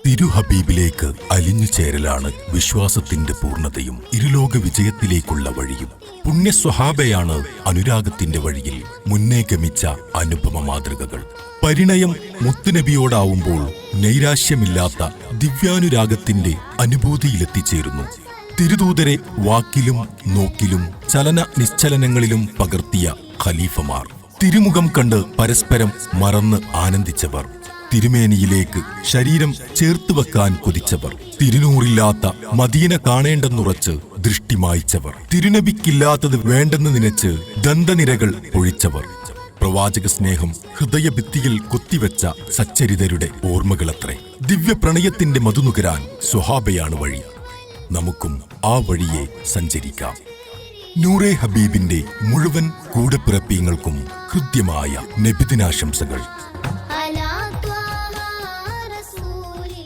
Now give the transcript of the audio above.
തിരുഹബീബിലേക്ക് അലിഞ്ഞു ചേരലാണ് വിശ്വാസത്തിന്റെ പൂർണ്ണതയും ഇരുലോക വിജയത്തിലേക്കുള്ള വഴിയും. പുണ്യസ്വഹാബയാണ് അനുരാഗത്തിന്റെ വഴിയിൽ മുന്നേ ഗമിച്ച അനുപമ മാതൃകകൾ. പരിണയം മുത്തുനബിയോടാവുമ്പോൾ നൈരാശ്യമില്ലാത്ത ദിവ്യാനുരാഗത്തിന്റെ അനുഭൂതിയിലെത്തിച്ചേരുന്നു. തിരുദൂതരെ വാക്കിലും നോക്കിലും ചലന നിശ്ചലനങ്ങളിലും പകർത്തിയ ഖലീഫമാർ, തിരുമുഖം കണ്ട് പരസ്പരം മറന്ന് ആനന്ദിച്ചവർ, തിരുമേനിയിലേക്ക് ശരീരം ചേർത്തുവെക്കാൻ കൊതിച്ചവർ, തിരുനൂറില്ലാത്ത മദീന കാണേണ്ടെന്നുറച്ച് ദൃഷ്ടി മായ്ച്ചവർ, തിരുനബിക്കില്ലാത്തത് വേണ്ടെന്ന് നനച്ച് ദന്തനിരകൾ പൊഴിച്ചവർ, പ്രവാചക സ്നേഹം ഹൃദയഭിത്തിയിൽ കൊത്തിവെച്ച സച്ചരിതരുടെ ഓർമ്മകളത്രേ. ദിവ്യപ്രണയത്തിന്റെ മധുനുകരാൻ സ്വഹാബയാണ് വഴി. നമുക്കും ആ വഴിയെ സഞ്ചരിക്കാം. നൂറെ ഹബീബിന്റെ മുഴുവൻ കൂടെപ്പിറപ്പീങ്ങൾക്കും ഹൃദ്യമായ നബിദിനാശംസകൾ.